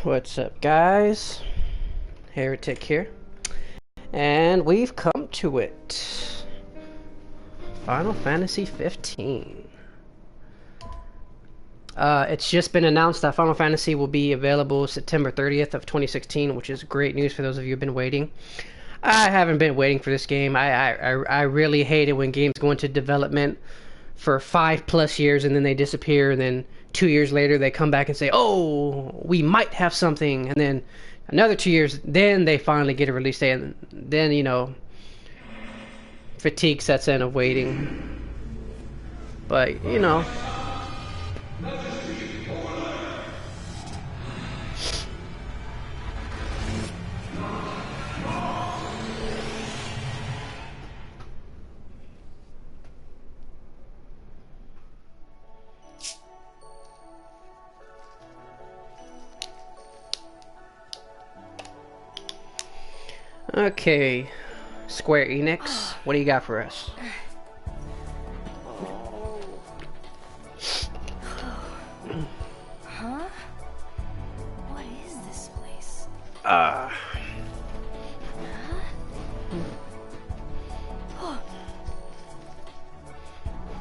What's up, guys? Heretic here. And we've come to it. Final Fantasy 15. It's just been announced that Final Fantasy will be available September 30th of 2016, which is great news for those of you who've been waiting. I haven't been waiting for this game. I really hate it when games go into development for 5+ years and then they disappear, and then 2 years later they come back and say, oh, we might have something, and then another 2 years, then they finally get a release date, and then, you know, fatigue sets in of waiting. But, you know, okay, Square Enix, what do you got for us? Huh? What is this place?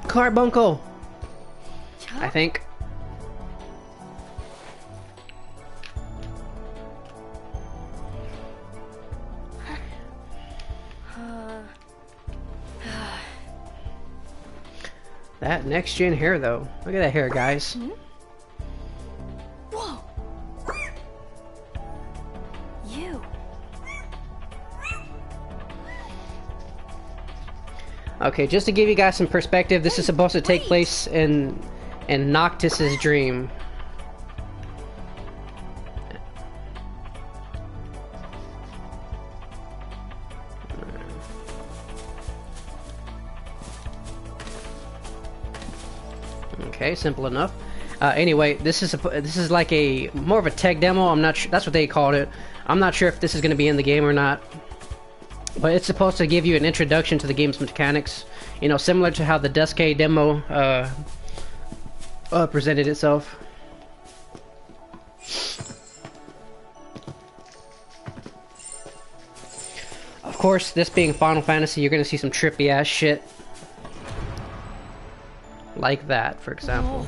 Carbuncle, I think. That next gen hair, though. Look at that hair, guys. Whoa! You. Okay, just to give you guys some perspective, this is supposed to take place in Noctis's dream. Okay, simple enough. Anyway, this is like a more of a tech demo. I'm not sure, that's what they called it. I'm not sure if this is going to be in the game or not, but it's supposed to give you an introduction to the game's mechanics. You know, similar to how the Duskay demo presented itself. Of course, this being Final Fantasy, you're going to see some trippy ass shit. Like that, for example.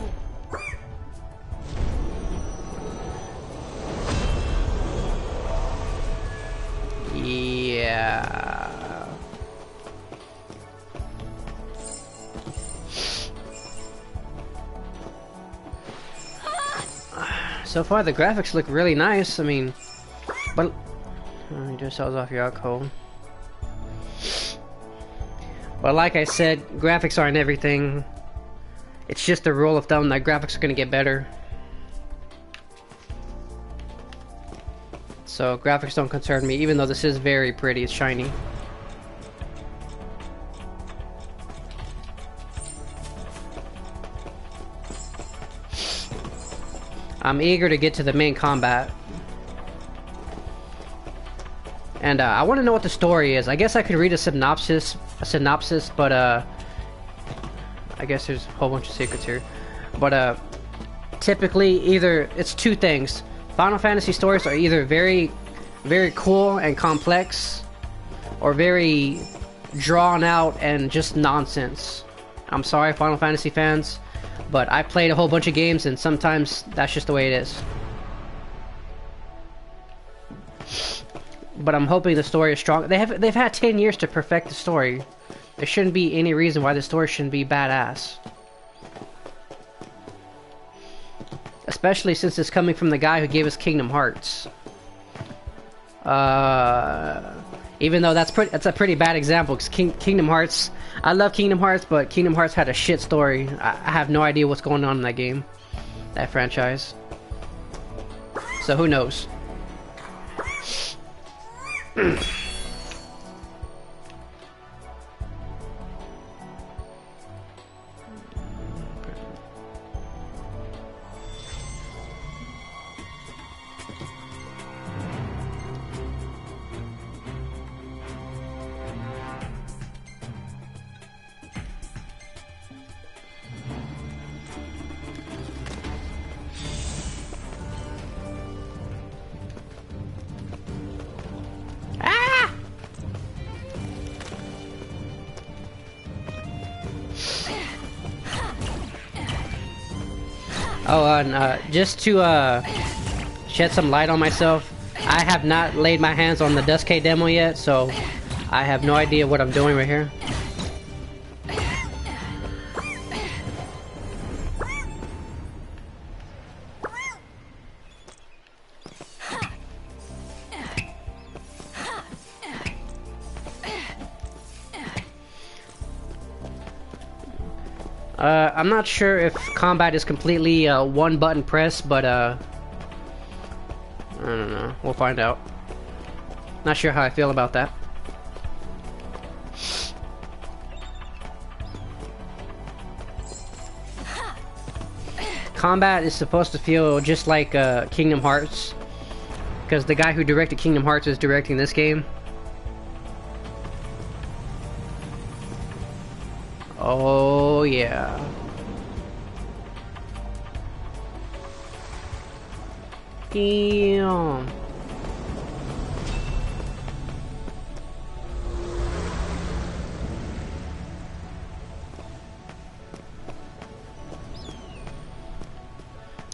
Yeah. So far, the graphics look really nice. I mean, but you just sells off your alcohol. But like I said, graphics aren't everything. It's just a rule of thumb that graphics are going to get better. So graphics don't concern me, even though this is very pretty. It's shiny. I'm eager to get to the main combat. And I want to know what the story is. I guess I could read a synopsis, but I guess there's a whole bunch of secrets here. But typically, either it's two things. Final Fantasy stories are either very, very cool and complex, or very drawn out and just nonsense. I'm sorry, Final Fantasy fans, but I played a whole bunch of games, and sometimes that's just the way it is. But I'm hoping the story is strong. They've had 10 years to perfect the story. There shouldn't be any reason why the story shouldn't be badass. Especially since it's coming from the guy who gave us Kingdom Hearts. Even though that's a pretty bad example, because Kingdom Hearts, I love Kingdom Hearts, but Kingdom Hearts had a shit story. I have no idea what's going on in that game, that franchise. So who knows? Oh, and just to shed some light on myself, I have not laid my hands on the Dustcade demo yet, so I have no idea what I'm doing right here. I'm not sure if combat is completely one button press, but I don't know. We'll find out. Not sure how I feel about that. Combat is supposed to feel just like Kingdom Hearts, because the guy who directed Kingdom Hearts is directing this game. Oh yeah. Damn.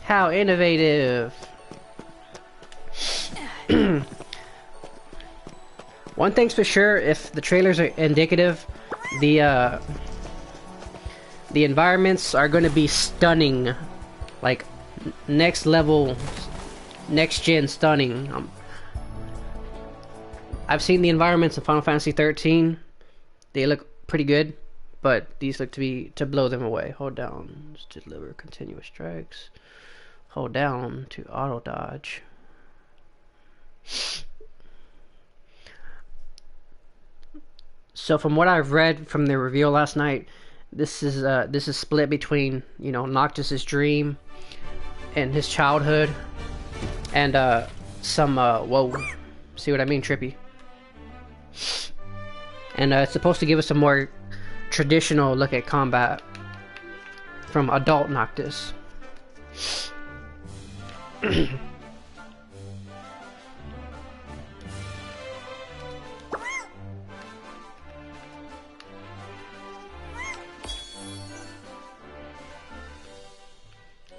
How innovative. One thing's for sure, if the trailers are indicative, the environments are going to be stunning, like next level, next gen stunning. I've seen the environments in Final Fantasy 13. They look pretty good, but these look to blow them away. Hold down to deliver continuous strikes. Hold down to auto dodge. So from what I've read from the reveal last night, this is split between, you know, Noctis's dream and his childhood, and some whoa, see what I mean, trippy. And it's supposed to give us a more traditional look at combat from adult Noctis.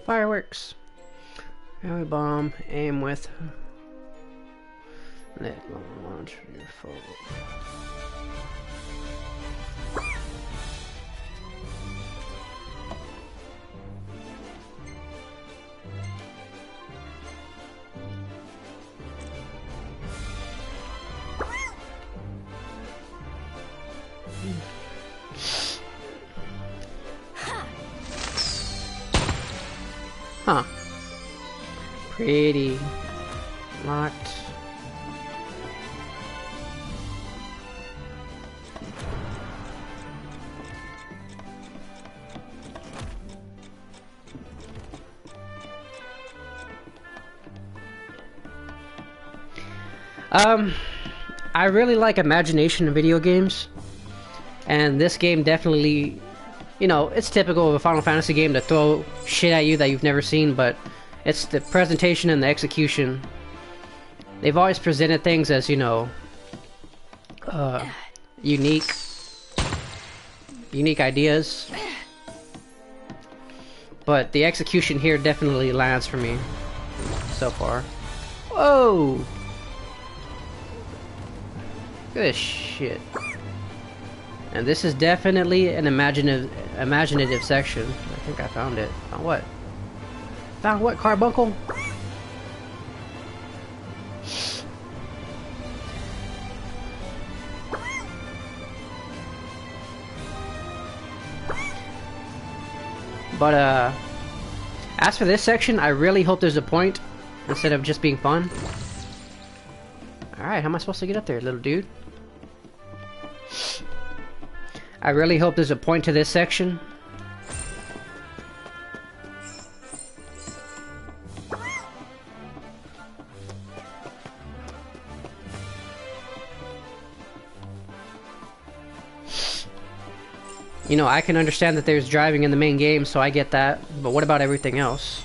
Fireworks. Heavy bomb. Aim with. Let launch your foe. Huh. Pretty. Locked. I really like imagination in video games, and this game definitely, you know, it's typical of a Final Fantasy game to throw shit at you that you've never seen, but it's the presentation and the execution. They've always presented things as, you know, unique ideas, but the execution here definitely lands for me so far. Whoa! Look at this shit. And this is definitely an imaginative section. I think I found it. Found what? Found what, Carbuncle? But as for this section, I really hope there's a point instead of just being fun. Alright, how am I supposed to get up there, little dude? I really hope there's a point to this section. You know, I can understand that there's driving in the main game, so I get that. But what about everything else?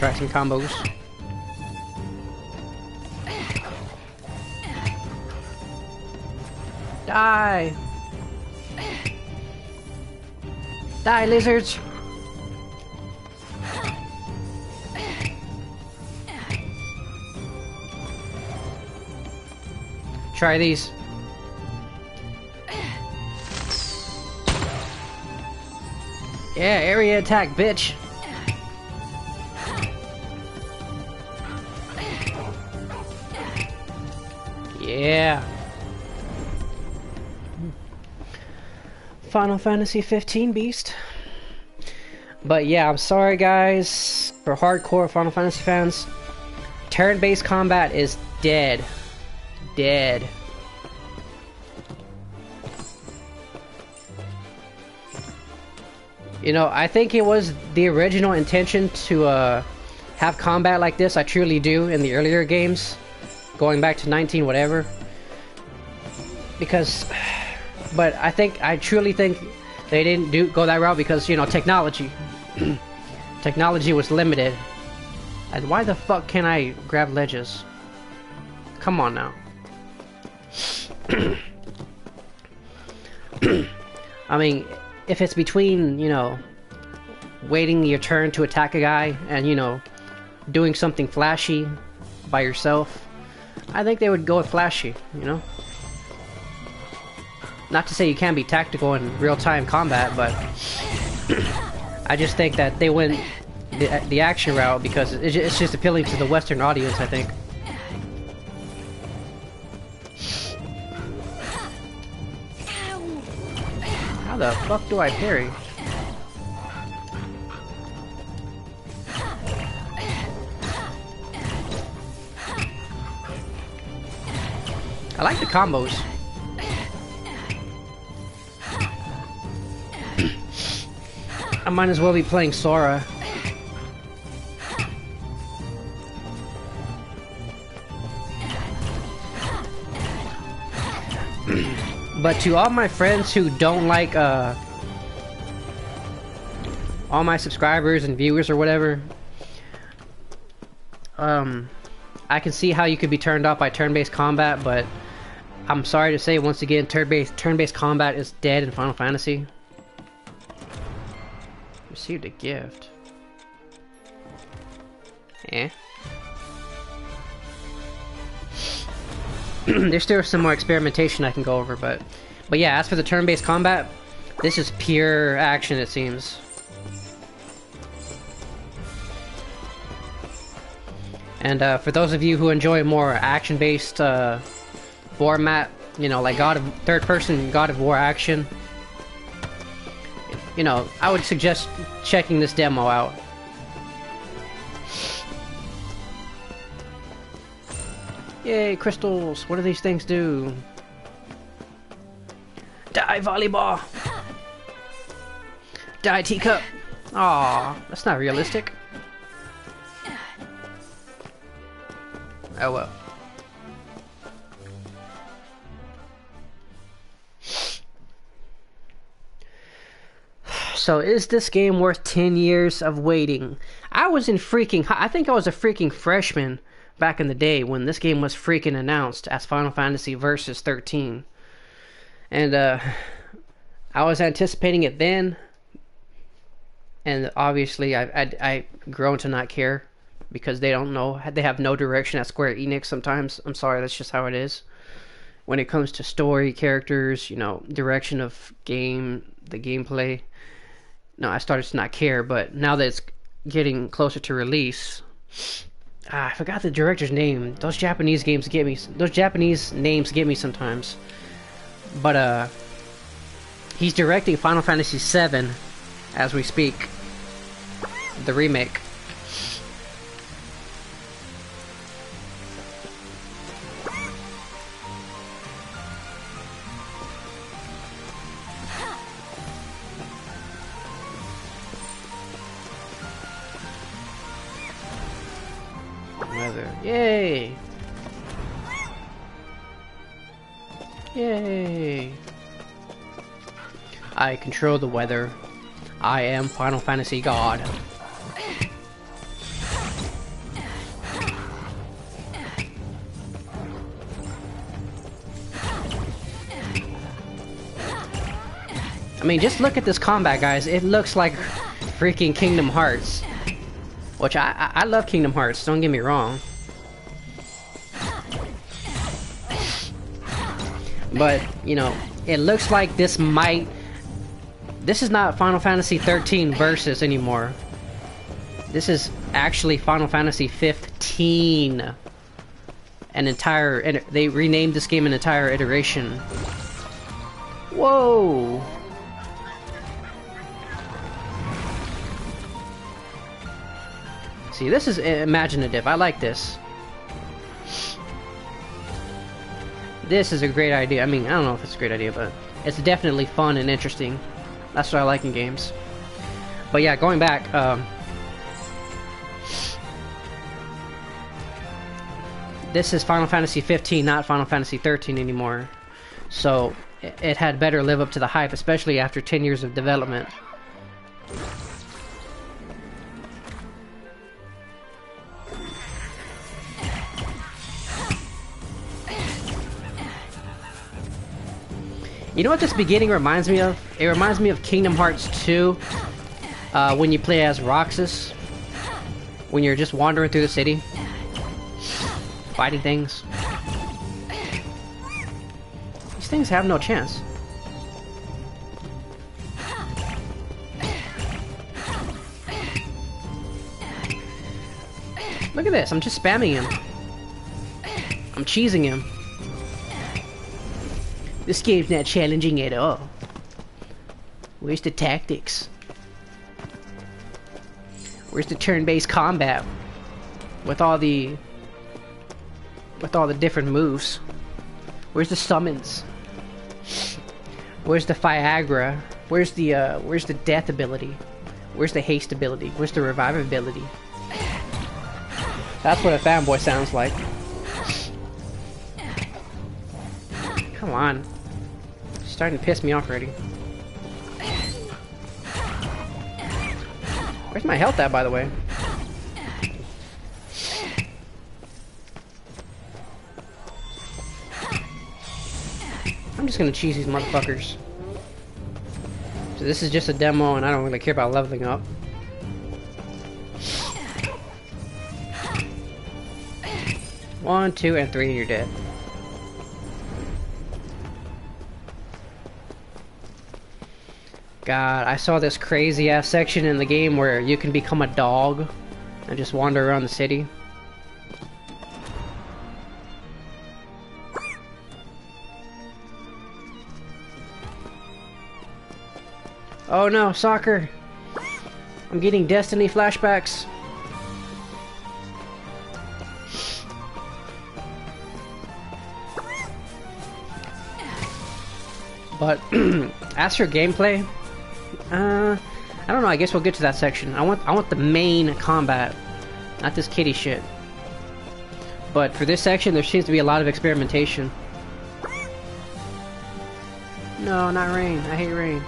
try some combos. Die! Die, lizards! Try these. Yeah, area attack, bitch! Yeah! Final Fantasy 15 beast. But yeah, I'm sorry guys, for hardcore Final Fantasy fans, turn-based combat is dead. Dead. You know, I think it was the original intention to have combat like this, I truly do, in the earlier games, going back to 19 whatever. Because, but I truly think they didn't go that route because, you know, technology. Technology was limited. And why the fuck can't I grab ledges? Come on now. I mean, if it's between, you know, waiting your turn to attack a guy and, you know, doing something flashy by yourself, I think they would go with flashy, you know? Not to say you can't be tactical in real-time combat, but I just think that they went the action route because it's just appealing to the Western audience, I think. How the fuck do I parry? I like the combos. I might as well be playing Sora. But to all my friends who don't like, all my subscribers and viewers or whatever, I can see how you could be turned off by turn-based combat, but I'm sorry to say once again, turn-based combat is dead in Final Fantasy. Received a gift. Eh. There's still some more experimentation I can go over, but yeah, as for the turn-based combat, this is pure action, it seems. And for those of you who enjoy more action-based format, you know, like third-person God of War action, you know, I would suggest checking this demo out. Yay, crystals! What do these things do? Die, volleyball! Die, teacup! Aw, that's not realistic. Oh well. So, is this game worth 10 years of waiting? I think I was a freaking freshman back in the day when this game was freaking announced as Final Fantasy Versus 13. And, I was anticipating it then. And obviously, I grown to not care. Because they don't know, they have no direction at Square Enix sometimes. I'm sorry, that's just how it is. When it comes to story, characters, you know, direction of the gameplay. No, I started to not care, but now that it's getting closer to release, I forgot the director's name. Those Japanese names get me sometimes. But he's directing Final Fantasy VII as we speak, the remake. Yay! Yay! I control the weather. I am Final Fantasy God. I mean, just look at this combat, guys. It looks like freaking Kingdom Hearts. Which I love Kingdom Hearts, don't get me wrong. But, you know, it looks like this might... This is not Final Fantasy 13 Versus anymore. This is actually Final Fantasy 15. An entire... They renamed this game an entire iteration. Whoa! See, this is imaginative. I like this. This is a great idea. I mean, I don't know if it's a great idea, but it's definitely fun and interesting. That's what I like in games. But yeah, going back, this is Final Fantasy 15, not Final Fantasy 13 anymore. So it had better live up to the hype, especially after 10 years of development. You know what this beginning reminds me of? It reminds me of Kingdom Hearts 2, when you play as Roxas, when you're just wandering through the city, fighting things. These things have no chance. Look at this, I'm just spamming him. I'm cheesing him. This game's not challenging at all. Where's the tactics? Where's the turn-based combat? With all the different moves. Where's the summons? Where's the Viagra? Where's the death ability? Where's the haste ability? Where's the revive ability? That's what a fanboy sounds like. Come on. It's starting to piss me off already. Where's my health at, by the way? I'm just gonna cheese these motherfuckers. So this is just a demo and I don't really care about leveling up. One, two, and three, and you're dead. God, I saw this crazy ass section in the game where you can become a dog and just wander around the city. Oh no, soccer! I'm getting Destiny flashbacks. But as for gameplay, I don't know. I guess we'll get to that section. I want the main combat, not this kitty shit. But for this section, there seems to be a lot of experimentation. No, not rain. I hate rain.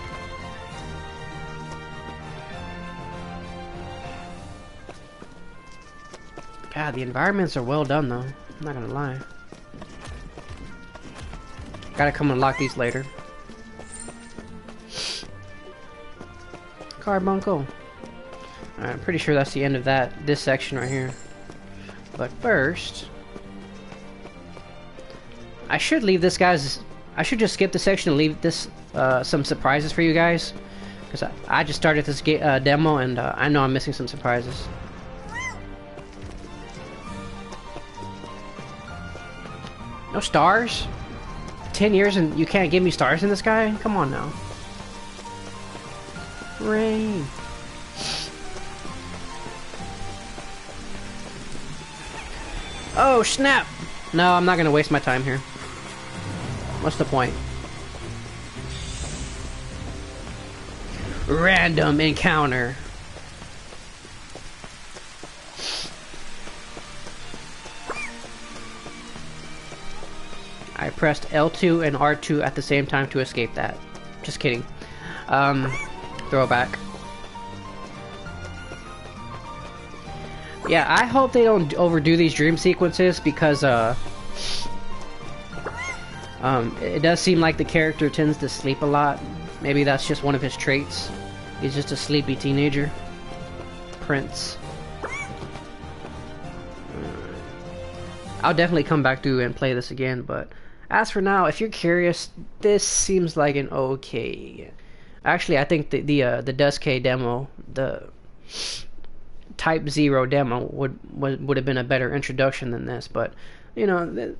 God, the environments are well done though. I'm not gonna lie. Gotta come unlock these later. Carbuncle. Alright, I'm pretty sure that's the end of this section right here. But first, I should leave this guys. I should just skip this section and leave this some surprises for you guys, because I just started this demo and I know I'm missing some surprises. No stars? 10 years and you can't give me stars in this guy? Come on now. Rain. Oh snap! No, I'm not gonna waste my time here. What's the point? Random encounter. I pressed L2 and R2 at the same time to escape that. Just kidding. Throwback. Yeah, I hope they don't overdo these dream sequences because it does seem like the character tends to sleep a lot Maybe that's just one of his traits. He's just a sleepy teenager. Prince. I'll definitely come back through and play this again, but as for now, if you're curious, this seems like an okay. Actually, I think the Dusk demo, the Type 0 demo would have been a better introduction than this, but you know,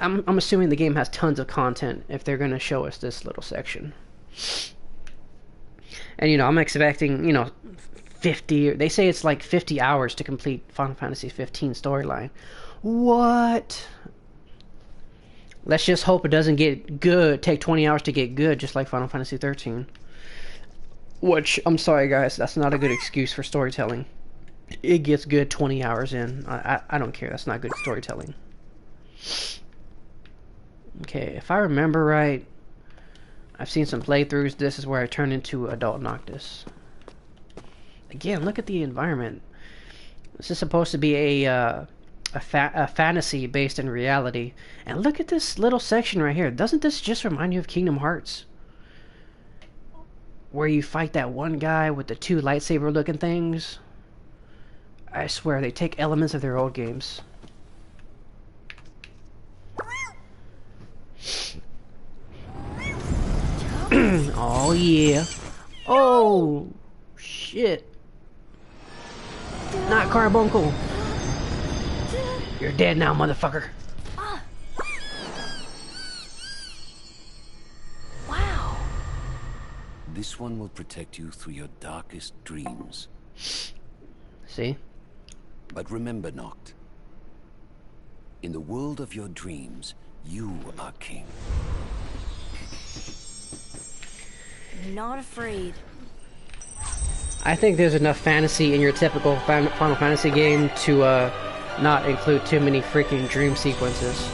I'm assuming the game has tons of content if they're going to show us this little section. And you know, I'm expecting, you know, 50, they say it's like 50 hours to complete Final Fantasy 15 storyline. What? Let's just hope it doesn't get good, take 20 hours to get good, just like Final Fantasy 13. Which, I'm sorry guys, that's not a good excuse for storytelling. It gets good 20 hours in. I don't care, that's not good storytelling. Okay, if I remember right, I've seen some playthroughs. This is where I turn into Adult Noctis. Again, look at the environment. This is supposed to be a fantasy based in reality. And look at this little section right here. Doesn't this just remind you of Kingdom Hearts? Where you fight that one guy with the two lightsaber looking things. I swear, they take elements of their old games. Oh yeah. Oh shit. Not Carbuncle. You're dead now, motherfucker. Wow. This one will protect you through your darkest dreams. See? But remember, Noct, in the world of your dreams, you are king. Not afraid. I think there's enough fantasy in your typical Final Fantasy game to not include too many freaking dream sequences.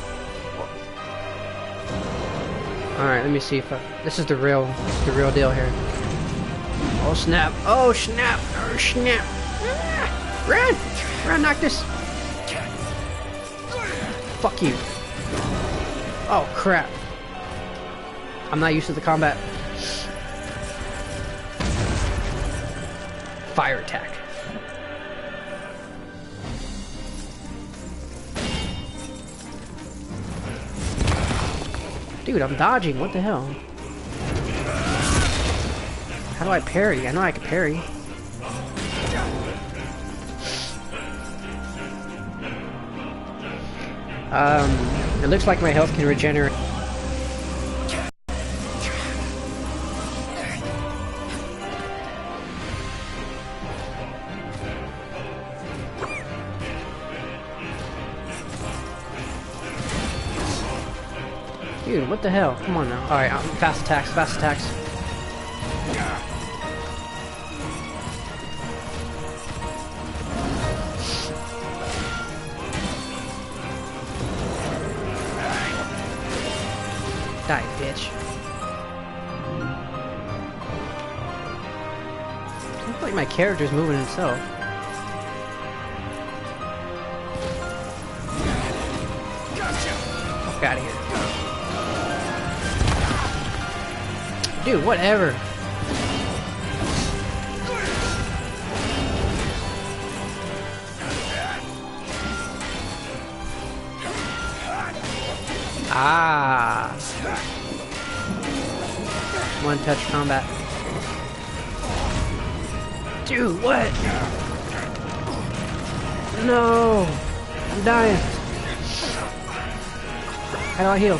Alright, let me see if this is the real deal here. Oh snap! Oh snap! Oh snap! Ah, run! Run, Noctis! Fuck you! Oh crap! I'm not used to the combat. Fire attack. Dude, I'm dodging. What the hell? How do I parry? I know I can parry. It looks like my health can regenerate. Dude, what the hell? Come on now. Alright, fast attacks, fast attacks. Die, bitch. I feel like my character's moving himself. Fuck out of here. Dude, whatever. Ah. One touch combat. Dude, what? No. I'm dying. How do I heal?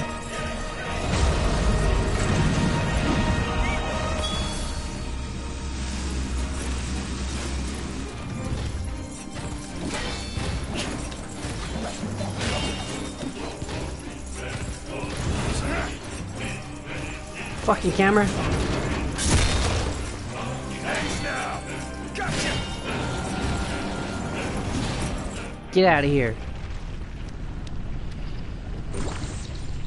Fucking camera. Get out of here.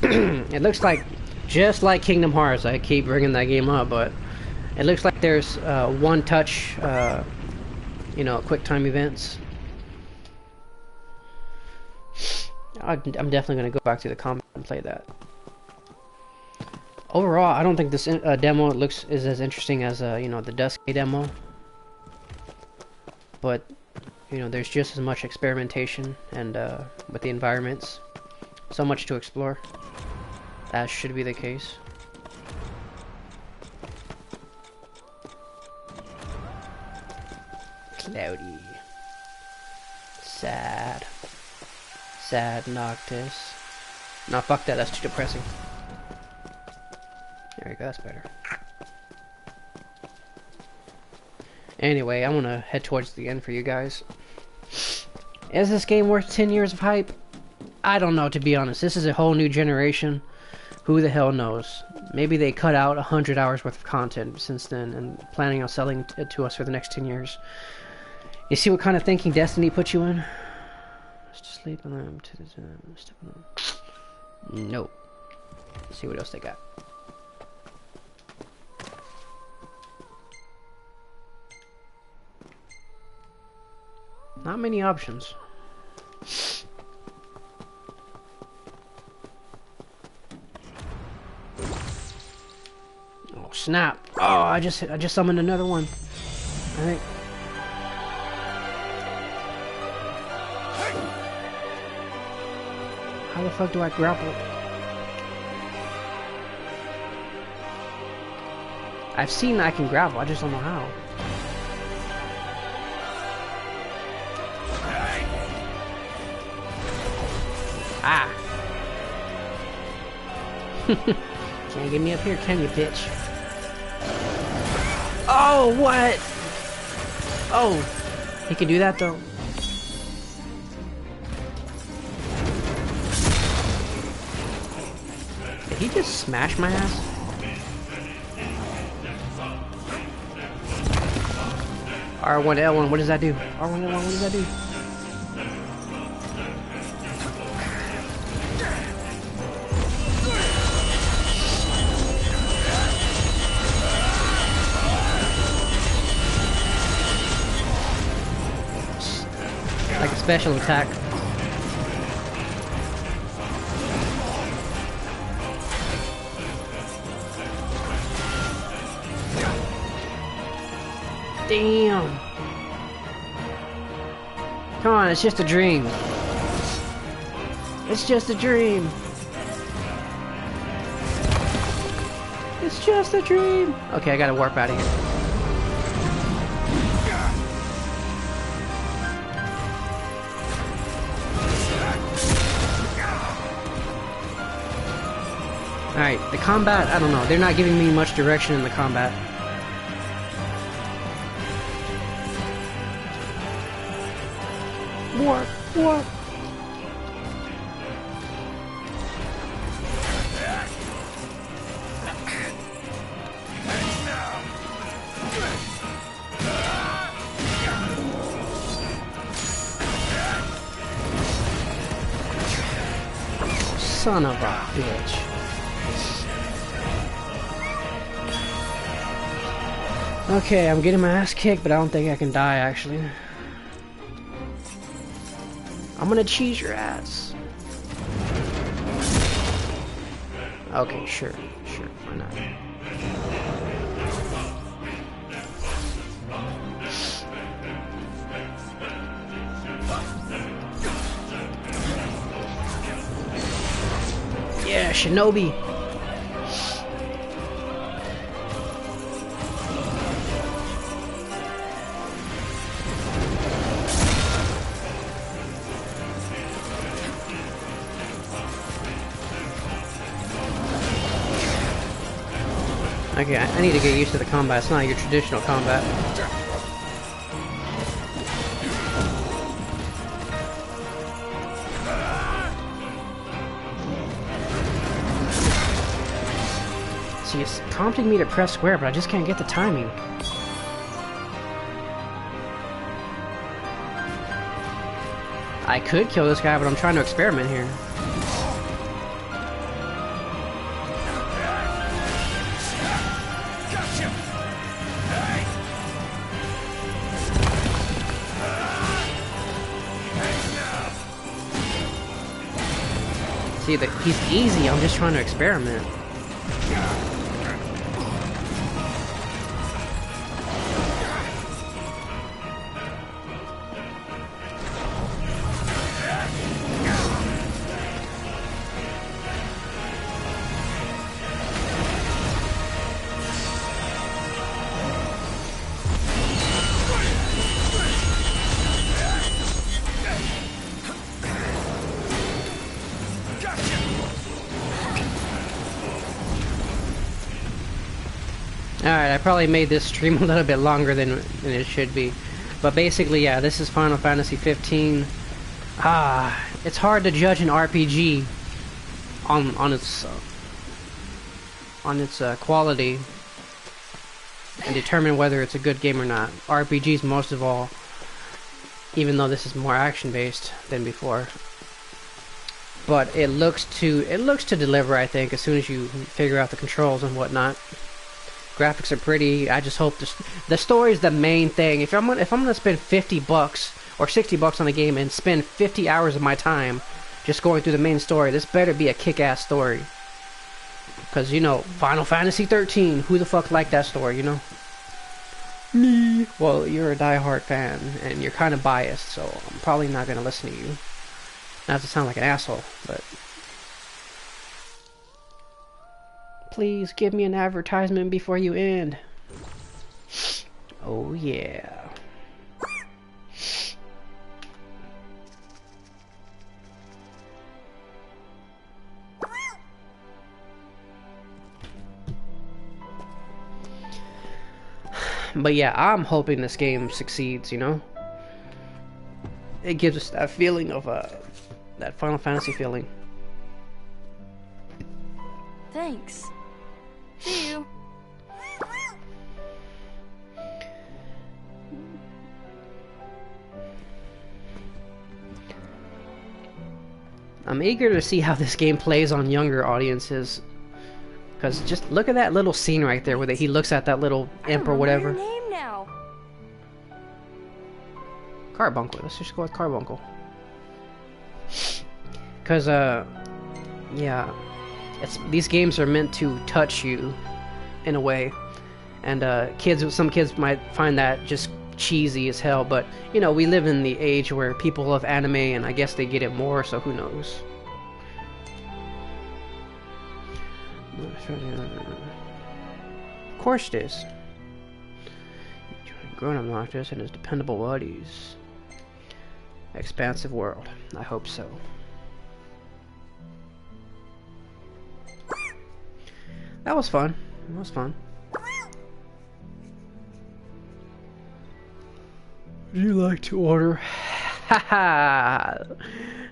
It looks like, just like Kingdom Hearts, I keep bringing that game up, but it looks like there's one touch, you know, quick time events. I'm definitely going to go back to the combat and play that. Overall, I don't think this demo is as interesting as you know, the Dusky demo. But you know, there's just as much experimentation and with the environments, so much to explore. As should be the case. Cloudy. Sad. Sad Noctis. No, fuck that, that's too depressing. There we go, that's better. Anyway, I want to head towards the end for you guys. Is this game worth 10 years of hype? I don't know, to be honest. This is a whole new generation. Who the hell knows? Maybe they cut out 100 hours worth of content since then and planning on selling it to us for the next 10 years. You see what kind of thinking Destiny puts you in? Just to sleep on them to the step on them. Nope. Let's see what else they got. Not many options. Oh snap! Oh, I just summoned another one. All right. How the fuck do I grapple? I've seen I can grapple. I just don't know how. Ah! Can't get me up here, can you, bitch? Oh, what? Oh, he can do that though. Did he just smash my ass? R1 L1, what does that do? R1 L1, what does that do? Like a special attack. Damn. Come on, it's just a dream. It's just a dream. It's just a dream. Okay, I gotta warp out of here. Alright, the combat, I don't know. They're not giving me much direction in the combat. Warp, warp. Son of a bitch. Okay, I'm getting my ass kicked, but I don't think I can die, actually. I'm gonna cheese your ass. Okay, sure, why not? Yeah, Shinobi. Okay, I need to get used to the combat. It's not your traditional combat. See, it's prompting me to press square, but I just can't get the timing. I could kill this guy, but I'm trying to experiment here. See, he's easy, I'm just trying to experiment. Alright, I probably made this stream a little bit longer than it should be. But basically, yeah, this is Final Fantasy 15. It's hard to judge an RPG on its quality and determine whether it's a good game or not. RPGs most of all, even though this is more action-based than before. But it looks to deliver, I think, as soon as you figure out the controls and whatnot. Graphics are pretty. I just hope the story is the main thing. If I'm gonna spend $50 or $60 on a game and spend 50 hours of my time just going through the main story, this better be a kick-ass story. Because, you know, Final Fantasy 13, who the fuck liked that story, you know? Me. Well, you're a die-hard fan, and you're kind of biased, so I'm probably not gonna listen to you. Not to sound like an asshole, but... Please give me an advertisement before you end. Oh yeah. But yeah, I'm hoping this game succeeds, you know? It gives us that feeling of, that Final Fantasy feeling. Thanks. See you. I'm eager to see how this game plays on younger audiences. Because just look at that little scene right there where he looks at that little imp or whatever. Your name now. Carbuncle. Let's just go with Carbuncle. Because, yeah. These games are meant to touch you, in a way. And, some kids might find that just cheesy as hell, but, you know, we live in the age where people love anime, and I guess they get it more, so who knows. Of course it is. Grown-up Noctis and his dependable buddies. Expansive world. I hope so. That was fun. That was fun. Would you like to order? Haha!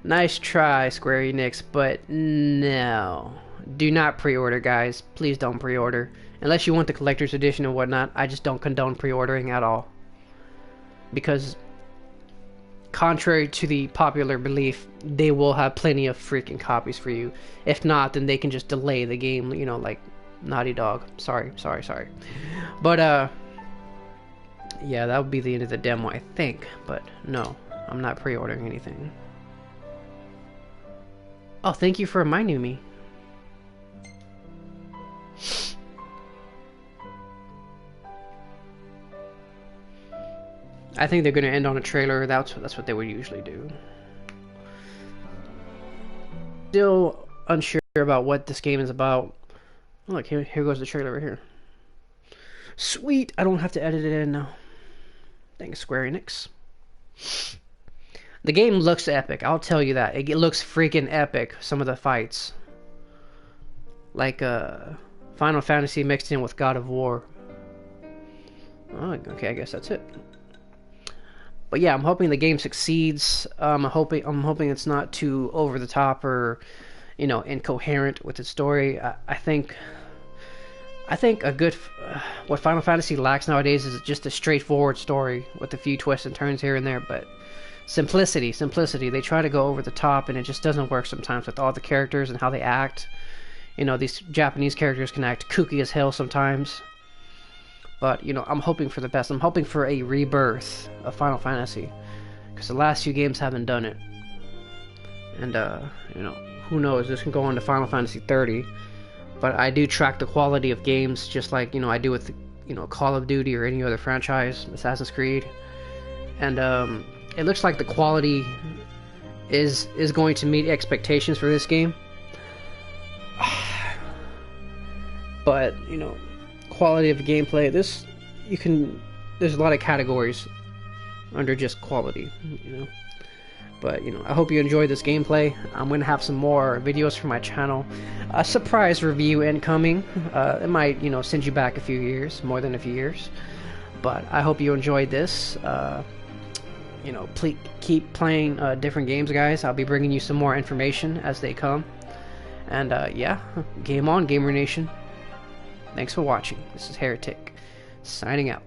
Nice try, Square Enix, but no. Do not pre-order, guys. Please don't pre-order. Unless you want the collector's edition and whatnot, I just don't condone pre-ordering at all. Because, contrary to the popular belief, they will have plenty of freaking copies for you. If not, then they can just delay the game, you know, like Naughty Dog. Sorry. But, yeah, that would be the end of the demo, I think. But, no, I'm not pre-ordering anything. Oh, thank you for reminding me. I think they're going to end on a trailer. That's what they would usually do. Still unsure about what this game is about. Oh, look, here goes the trailer right here. Sweet! I don't have to edit it in now. Thanks, Square Enix. The game looks epic, I'll tell you that. It looks freaking epic, some of the fights. Like, Final Fantasy mixed in with God of War. Oh, okay, I guess that's it. But yeah, I'm hoping the game succeeds. I'm hoping it's not too over the top or, you know, incoherent with its story. I think a good what Final Fantasy lacks nowadays is just a straightforward story with a few twists and turns here and there. But simplicity. They try to go over the top, and it just doesn't work sometimes with all the characters and how they act. You know, these Japanese characters can act kooky as hell sometimes. But, you know, I'm hoping for the best. I'm hoping for a rebirth of Final Fantasy. Because the last few games haven't done it. And, you know, who knows? This can go on to Final Fantasy 30. but I do track the quality of games just like, you know, I do with, you know, Call of Duty or any other franchise, Assassin's Creed. And it looks like the quality is going to meet expectations for this game. But, you know, quality of gameplay, there's a lot of categories under just quality, you know. But, you know, I hope you enjoyed this gameplay. I'm going to have some more videos for my channel. A surprise review incoming. It might, you know, send you back a few years, more than a few years. But I hope you enjoyed this. You know, please keep playing different games, guys. I'll be bringing you some more information as they come. And, yeah, game on, Gamer Nation. Thanks for watching. This is Heretic, signing out.